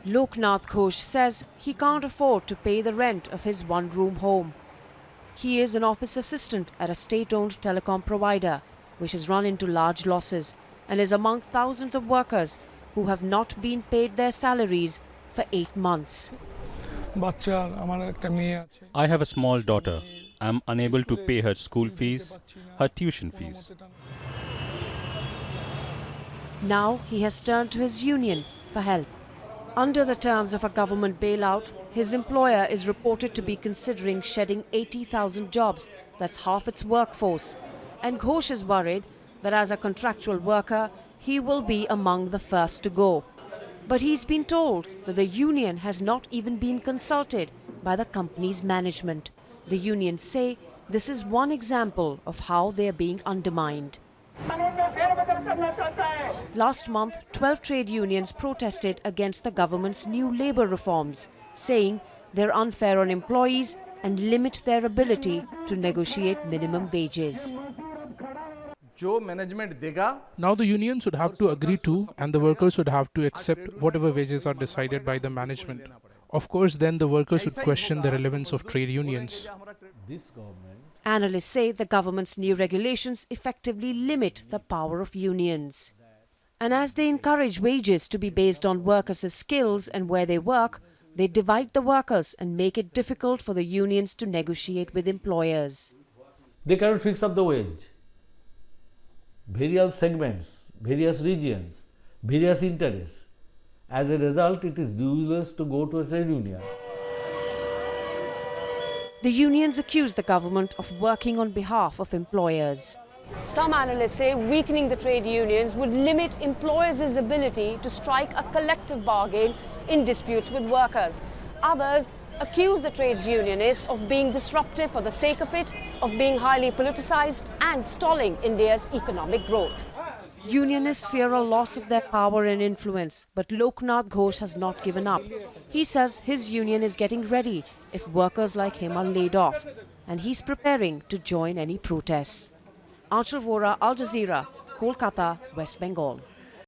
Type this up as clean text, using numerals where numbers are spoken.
Loknath Ghosh says he can't afford to pay the rent of his one-room home. He is an office assistant at a state-owned telecom provider, which has run into large losses and is among thousands of workers who have not been paid their salaries for 8 months. I have a small daughter. I am unable to pay her school fees, her tuition fees. Now he has turned to his union for help. Under the terms of a government bailout, his employer is reported to be considering shedding 80,000 jobs, that's half its workforce. And Ghosh is worried that as a contractual worker, he will be among the first to go. But he's been told that the union has not even been consulted by the company's management. The unions say this is one example of how they are being undermined. Last month, 12 trade unions protested against the government's new labour reforms, saying they're unfair on employees and limit their ability to negotiate minimum wages. Now the unions would have to agree to, and the workers would have to accept whatever wages are decided by the management. Of course, then the workers would question the relevance of trade unions. Analysts say the government's new regulations effectively limit the power of unions. And as they encourage wages to be based on workers' skills and where they work, they divide the workers and make it difficult for the unions to negotiate with employers. They cannot fix up the wage. Various segments, various regions, various interests. As a result, it is useless to go to a trade union. The unions accuse the government of working on behalf of employers. Some analysts say weakening the trade unions would limit employers' ability to strike a collective bargain in disputes with workers. Others accuse the trades unionists of being disruptive for the sake of it, of being highly politicized and stalling India's economic growth. Unionists fear a loss of their power and influence, but Loknath Ghosh has not given up. He says his union is getting ready if workers like him are laid off, and he's preparing to join any protests. Anchal Vohra, Al Jazeera, Kolkata, West Bengal.